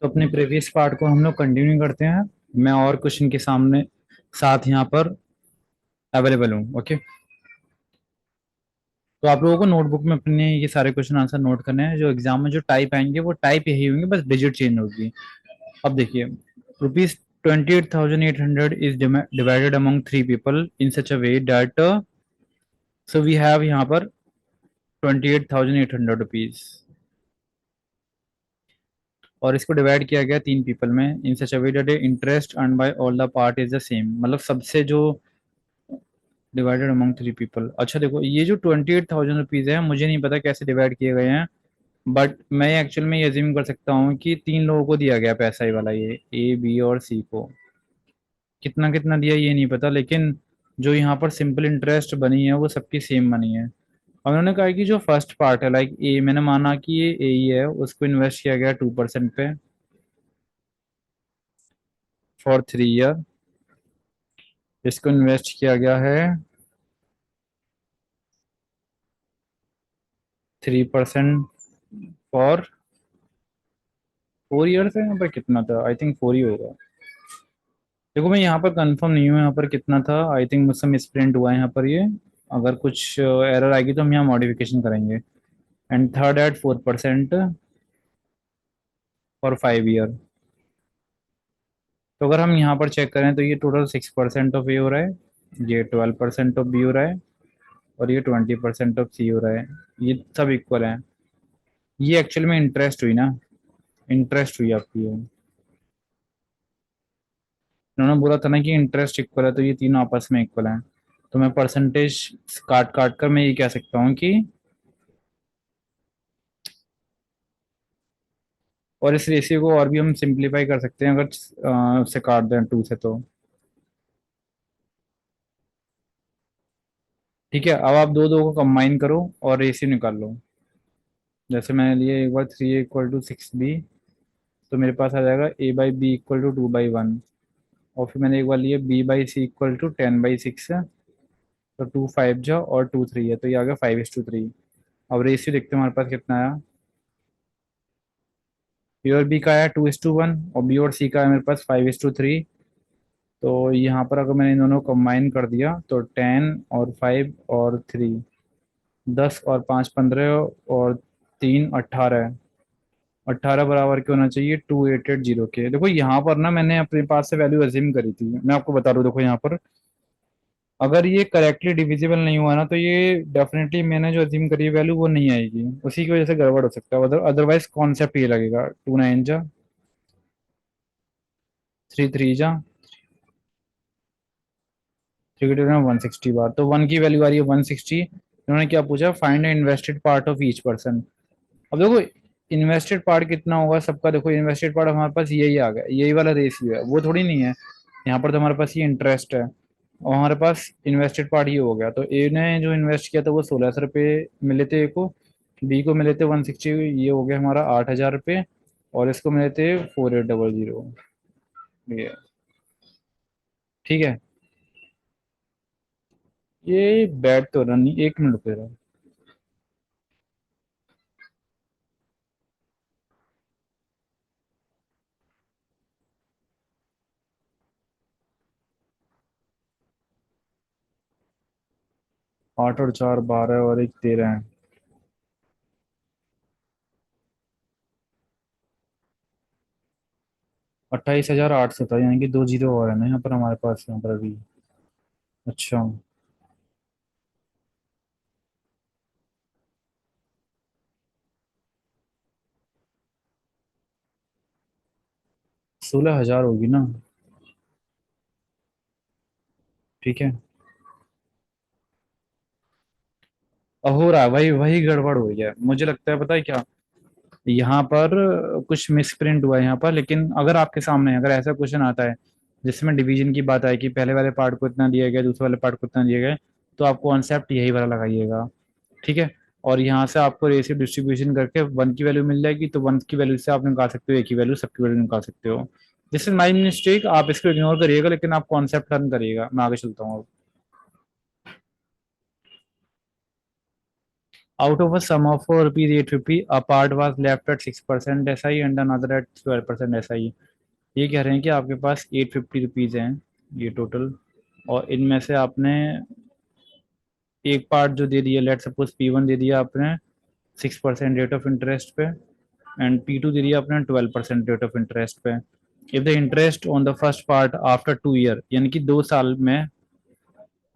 तो अपने previous part को हम लोग कंटिन्यू करते हैं। मैं और क्वेश्चन के सामने साथ यहाँ पर अवेलेबल हूँ। ओके। तो आप लोगों को नोटबुक में अपने ये सारे क्वेश्चन आंसर नोट करने हैं। जो एग्जाम में जो टाइप आएंगे वो टाइप यही होंगे, बस डिजिट चेंज होगी। अब देखिए, ₹28,800 is divided among three people in such a way that so we have यहाँ पर ₹28,800, और इसको डिवाइड किया गया तीन पीपल में in such a way that interest earn by all the part is the same. मतलब सबसे जो डिवाइडेड अमंग थ्री पीपल। अच्छा देखो, ये जो ₹28,000 है, मुझे नहीं पता कैसे डिवाइड किए गए हैं। बट मैं एक्चुअल में ये अज्यूम कर सकता हूँ कि तीन लोगों को दिया गया पैसा, ये वाला, ये ए बी और सी को। कितना कितना दिया ये नहीं पता, लेकिन जो यहाँ पर सिंपल इंटरेस्ट बनी है वो सबकी सेम बनी है। और उन्होंने कहा कि जो फर्स्ट पार्ट है, लाइक ए, मैंने माना कि ये ए ही है, उसको इन्वेस्ट किया गया 2% पे फॉर 3 ईयर। इसको इन्वेस्ट किया गया है 3% फॉर 4 ईयर्स है। यहाँ पर कितना था, आई थिंक 4 ही होगा। देखो मैं यहाँ पर कंफर्म नहीं हूँ यहाँ पर कितना था, आई थिंक मुझसे मिसप्रिंट हुआ है यहाँ पर ये। अगर कुछ एरर आएगी तो हम यहाँ मॉडिफिकेशन करेंगे। And third at 4% for 5 year. तो अगर हम यहाँ पर चेक करें तो ये टोटल 6% ऑफ ए हो रहा है, ये 12% ऑफ बी हो रहा है, और ये 20% ऑफ सी हो रहा है। ये सब इक्वल है। ये एक्चुअल में इंटरेस्ट हुई ना, इंटरेस्ट हुई आपकी ये। उन्होंने बोला था ना कि इंटरेस्ट इक्वल है, तो ये तीनों आपस में इक्वल हैं। तो मैं परसेंटेज काट काट कर मैं ये कह सकता हूँ कि, और इस रेशियो को और भी हम सिंप्लीफाई कर सकते हैं अगर उससे काट दें 2 से तो। ठीक है, अब आप दो दो को कंबाइन करो और रेशियो निकाल लो। जैसे मैंने लिए एक बार 3A = 6B, तो मेरे पास आ जाएगा A/B = 2/1। और फिर मैंने एक बार लिए B/C = 10/6। तो 2 5 जा और 2 3 है, तो ये आ गया 5:3। अब रेशियो देखते हैं हमारे पास कितना आया। बी और बी का आया 2:1, और बी और सी का है मेरे पास 5:3। तो यहाँ पर अगर मैंने इन दोनों को कंबाइन कर दिया तो 10 और 5 और 3, 10 और 5 15, और 3 18। 18 बराबर के होना चाहिए 2880 के। देखो यहाँ पर ना मैंने अपने पास से वैल्यू अज्यूम करी थी, मैं आपको बता दूं। देखो यहाँ पर अगर ये करेक्टली डिविजिबल नहीं हुआ ना, तो ये डेफिनेटली मैंने जो अज्यूम करी है वैल्यू वो नहीं आएगी। उसी की वजह से गड़बड़ हो सकता है। अदरवाइज कॉन्सेप्ट ये लगेगा, 2 9 जा 3 3 जा 160 बार, तो वन की वैल्यू आ रही है 160। इन्होंने क्या पूछा, find invested part of each person. अब देखो इन्वेस्टेड पार्ट कितना होगा सबका। देखो इन्वेस्टेड पार्ट हमारे पास यही आ गया, यही वाला रेशियो है, वो थोड़ी नहीं है। यहाँ पर तो हमारे पास ये इंटरेस्ट है, और हमारे पास इन्वेस्टेड पार्ट ये हो गया। तो ए ने जो इन्वेस्ट किया था वो 1600 रुपये मिले थे ए को, बी को मिले थे 160, ये हो गया हमारा 8000 रुपये, और इसको मिले थे 4800। ये ठीक है। ये बैट तो रन नहीं, 1 मिनट पे रहा। 8 और 4 12 और एक 13 है। 28,800 था, यानी कि दो जीरो और है ना यहाँ पर हमारे पास, यहाँ पर अभी। अच्छा, 16,000 होगी ना। ठीक है। अब हो रहा है वही वही गड़बड़ हो गया मुझे लगता है, पता है क्या, यहाँ पर कुछ मिसप्रिंट हुआ है यहाँ पर। लेकिन अगर आपके सामने अगर ऐसा क्वेश्चन आता है जिसमें डिवीजन की बात आए कि पहले वाले पार्ट को इतना दिया गया, दूसरे वाले पार्ट को इतना दिया गया, तो आप कॉन्सेप्ट यही वाला लगाइएगा। ठीक है। और यहाँ से आपको रेशियो डिस्ट्रीब्यूशन करके वन की वैल्यू मिल जाएगी, तो वन की वैल्यू से आप निकाल सकते हो एक ही वैल्यू, सबकी वैल्यू निकाल सकते हो। दिस इज माई मिस्टेक, आप इसको इग्नोर करिएगा, लेकिन आप कॉन्सेप्ट लर्न करिएगा। मैं आगे चलता हूँ अब। Out of a sum of rupees 850, a part was left at 6% SI and another at 12% SI. ये कह रहे हैं कि आपके पास 850 रुपीज़ हैं ये टोटल, और इनमें से आपने एक पार्ट जो दे दिया, लेट सपोज P1 दे दिया आपने 6% रेट ऑफ इंटरेस्ट पे, एंड P2 दे दिया आपने 12% रेट ऑफ इंटरेस्ट पे. If the interest on the first part after 2 year, यानी कि 2 साल में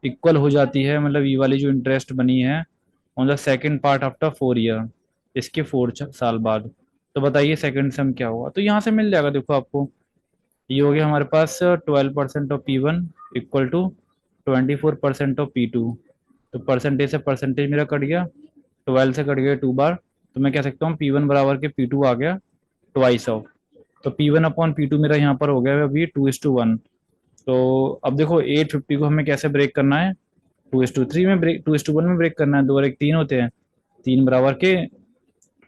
इक्वल हो जाती है, मतलब ये वाली जो इंटरेस्ट बनी है on the second part after 4 year, इसके 4 साल बाद, तो बताइए सेकंड सम क्या होगा. तो यहाँ से मिल जाएगा, देखो आपको ये हो गया हमारे पास 12% of P1 equal to 24% of P2. तो परसेंटेज से परसेंटेज मेरा कट गया, 12 से कट गया 2 बार, तो मैं कह सकता हूँ P1 बराबर के P2 आ गया ट्वाइस ऑफ. तो P1 अपॉन P2 मेरा यहाँ पर हो गया है अभी 2:1. तो अब देखो 850 को हमें कैसे ब्रेक करना है, 2:3 में ब्रेक, 2:1 में ब्रेक करना है. दो और एक तीन होते हैं, तीन बराबर के.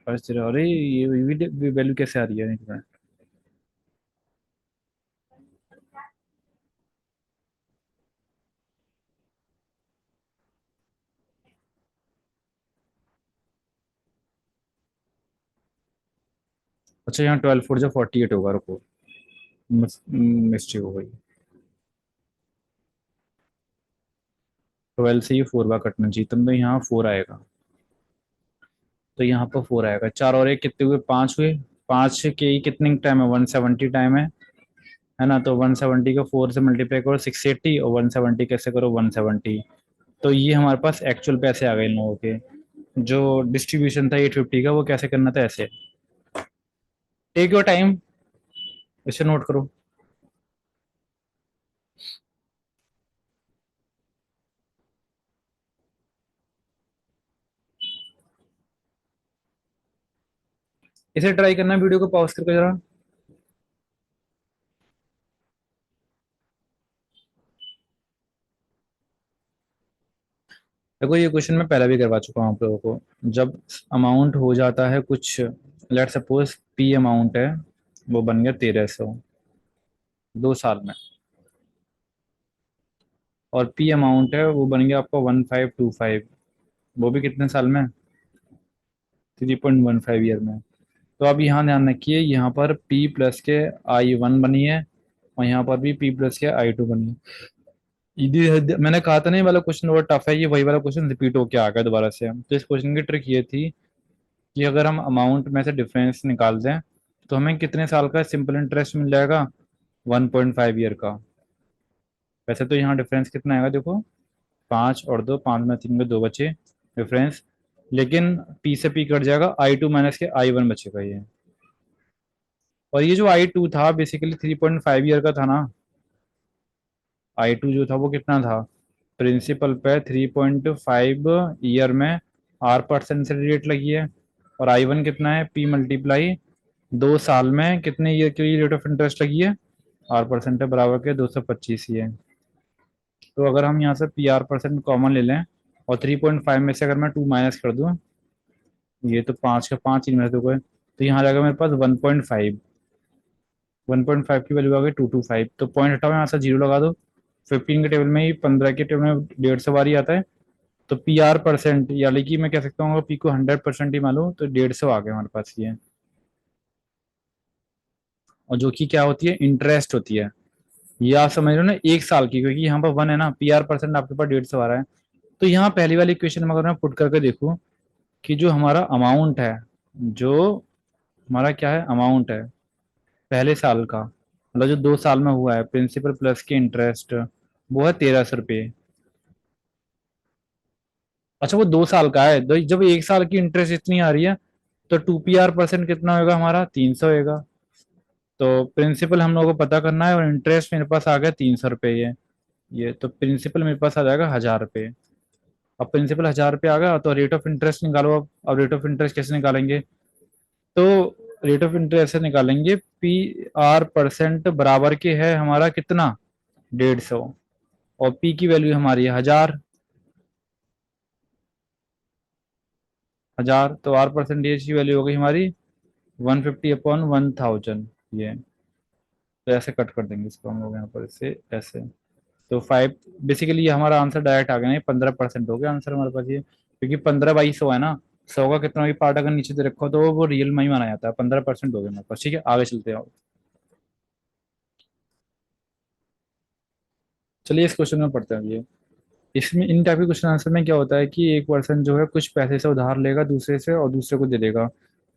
अरे ये वैल्यू कैसे आ रही है, एक मिनट. अच्छा यहाँ 12 4 जो 48 होगा, रुको मिस्टेक हो गई. 12 से ये 4 बार कटना चाहिए, तब तो यहाँ 4 आएगा. तो यहाँ पर 4 आएगा, चार और एक कितने हुए, 5 हुए. 5 के ही कितने टाइम है, 170 टाइम है ना. तो 170 को 4 से मल्टीप्लाई करो 680, और 170 कैसे करो 170. तो ये हमारे पास एक्चुअल पैसे आ गए इन लोगों के. जो डिस्ट्रीब्यूशन था 850 का, वो कैसे करना था, ऐसे. टेक योर टाइम, इसे नोट करो. इसे ट्राई करना, वीडियो को पॉज करके जरा. देखो ये क्वेश्चन मैं पहले भी करवा चुका हूँ आप लोगों को. जब अमाउंट हो जाता है कुछ, लेट सपोज P अमाउंट है, वो बन गया 1300 2 साल में, और P अमाउंट है वो बन गया आपका 1525, वो भी कितने साल में, 3.15 ईयर में. तो अब यहाँ ध्यान रखिए, यहाँ पर P प्लस के I1 बनी है, और यहाँ पर भी P प्लस के I2 बनी है. मैंने कहा था ना ये वाला क्वेश्चन बहुत टफ है, ये वही वाला क्वेश्चन रिपीट होके आ गया दोबारा से. तो इस क्वेश्चन की ट्रिक ये थी कि अगर हम अमाउंट में से डिफरेंस निकाल दें, तो हमें कितने साल का सिंपल इंटरेस्ट मिल जाएगा, 1.5 ईयर का. वैसे तो यहाँ डिफरेंस कितना आएगा देखो, 5 और 2, 5 में 3 में 2 बचे डिफरेंस, लेकिन P से P कट जाएगा, I2 माइनस के I1 बचेगा ये. और ये जो I2 था बेसिकली 3.5 ईयर का था ना. I2 जो था वो कितना था, प्रिंसिपल पे 3.5 ईयर में R% से रेट लगी है, और I1 कितना है, P मल्टीप्लाई 2 साल में कितने ईयर के लिए रेट ऑफ इंटरेस्ट लगी है, R% है बराबर के 225 ही है. तो अगर हम यहाँ से PR% कॉमन ले लें, और 3.5 में से अगर मैं 2 माइनस कर दूँ, ये तो 5 का 5 इनमें से 2 है, तो यहाँ जाएगा मेरे पास 1.5. 1.5 की वैल्यू आ गई 225, तो पॉइंट हटाओ यहाँ से, जीरो लगा दो. 15 के टेबल में ही, 15 के टेबल में 150 बार ही आता है. तो PR% यानी कि मैं कह सकता हूँ P को 100% ही मालूम, तो 150 आ गया हमारे पास ये. और जो कि क्या होती है, इंटरेस्ट होती है. ये आप समझ रहे हो ना, 1 साल की, क्योंकि यहाँ पर 1 है ना, PR% आपके पास 150 आ रहा है. तो यहाँ पहली वाली इक्वेशन में अगर मैं पुट करके देखूँ कि जो हमारा अमाउंट है, जो हमारा क्या है अमाउंट है पहले साल का, मतलब जो 2 साल में हुआ है, प्रिंसिपल प्लस के इंटरेस्ट, वो है 1300 रुपये. अच्छा वो 2 साल का है, तो जब 1 साल की इंटरेस्ट इतनी आ रही है, तो 2PR% कितना होगा हमारा, 300 होगा. तो प्रिंसिपल हम लोगों को पता करना है, और इंटरेस्ट मेरे पास आ गया 300 रुपये. ये तो प्रिंसिपल मेरे पास आ जाएगा 1000 रुपये. अब प्रिंसिपल 1000 रुपये आ गया, तो रेट ऑफ इंटरेस्ट निकालो. अब रेट ऑफ इंटरेस्ट कैसे निकालेंगे, तो रेट ऑफ इंटरेस्ट से निकालेंगे PR% बराबर के है हमारा कितना, 150, और P की वैल्यू हमारी है 1000. तो R% की वैल्यू हो गई हमारी 150/1000. ये तो ऐसे कट कर देंगे इसको हम लोग यहाँ पर, इससे ऐसे. तो 5, बेसिकली ये हमारा आंसर डायरेक्ट आ गया, नहीं 15% हो गया आंसर हमारे पास ये, क्योंकि 15/100 है ना. 100 का कितना भी पार्ट अगर नीचे दे रखा हो तो वो रियल में ही माना जाता है। 15% हो गया मेरे पास। ठीक है, आगे चलते हैं। चलिए इस क्वेश्चन में पढ़ते हैं ये। इसमें इन टाइप के क्वेश्चन आंसर में क्या होता है कि एक पर्सन जो है कुछ पैसे से उधार लेगा दूसरे से और दूसरे को दे देगा।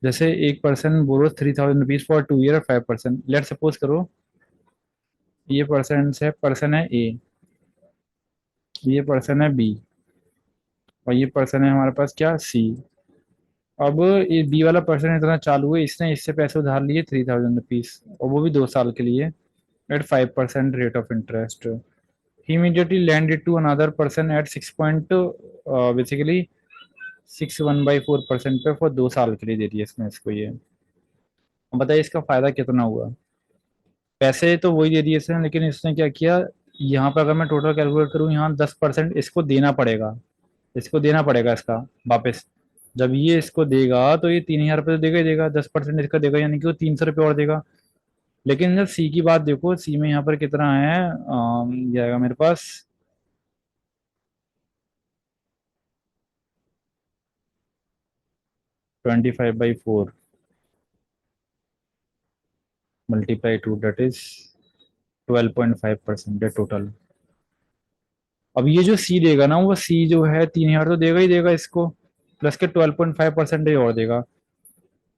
जैसे एक person borrows 3000 rupees for 2 year 5%। Let suppose करो ये पर्सन है ए, ये पर्सन है बी, और ये पर्सन है हमारे पास क्या, सी। अब ये बी वाला पर्सन इतना चालू है, इसने इससे पैसे उधार लिए 3000 रुपीज, और वो भी 2 साल के लिए, at 5% rate of interest. He immediately lend it to another person at 6 point basically 61/4% पे फॉर 2 साल के लिए दे दिया इसने इसको ये। अब बताइए इसका फायदा कितना हुआ। पैसे तो वही दे दिए इसने, लेकिन इसने क्या किया, यहाँ पर अगर मैं टोटल कैलकुलेट करूँ, यहाँ 10% इसको देना पड़ेगा, इसको देना पड़ेगा इसका वापस। जब ये इसको देगा तो ये 3000 रुपये तो देगा ही देगा, 10% इसका देगा, यानी कि वो 300 रुपये और देगा। लेकिन जब सी की बात देखो, सी में यहाँ पर कितना है, ये आएगा मेरे पास 25/4 मल्टीप्लाई टू, दैट इज 12.5% है टोटल। अब ये जो सी देगा ना, वो सी जो है 3000 तो देगा ही देगा इसको, प्लस के 12.5% और देगा।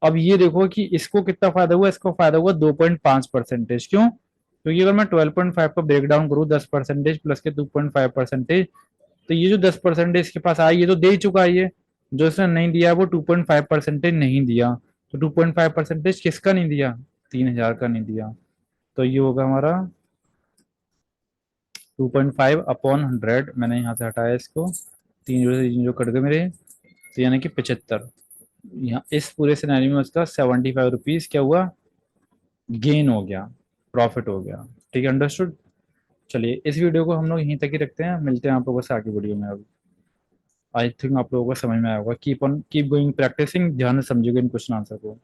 अब ये देखो कि इसको कितना फायदा हुआ, इसको फायदा हुआ 2.5%। क्यों? क्योंकि अगर मैं 12.5 का ब्रेक डाउन करूँ, 10% प्लस के 2.5%, तो ये जो 10% इसके पास आई, ये तो दे ही चुका है। ये जो इसने नहीं दिया वो 2.5% नहीं दिया। तो 2.5% किसका नहीं दिया, 3000 का नहीं दिया। तो ये होगा हमारा 2.5/100। मैंने यहाँ से हटाया इसको, 3 जीरो से 3 जीरो कट गए मेरे, तो यानी कि 75। यहाँ इस पूरे सिनेरियो में उसका 75 रुपीज क्या हुआ, गेन हो गया, प्रॉफिट हो गया। ठीक है, अंडरस्टूड। चलिए इस वीडियो को हम लोग यहीं तक ही रखते हैं, मिलते हैं आप लोगों से आगे वीडियो में। अब आई थिंक आप लोगों को समझ में आया होगा। Keep on keep going practising, ध्यान से समझिएगा इन क्वेश्चन आंसर को।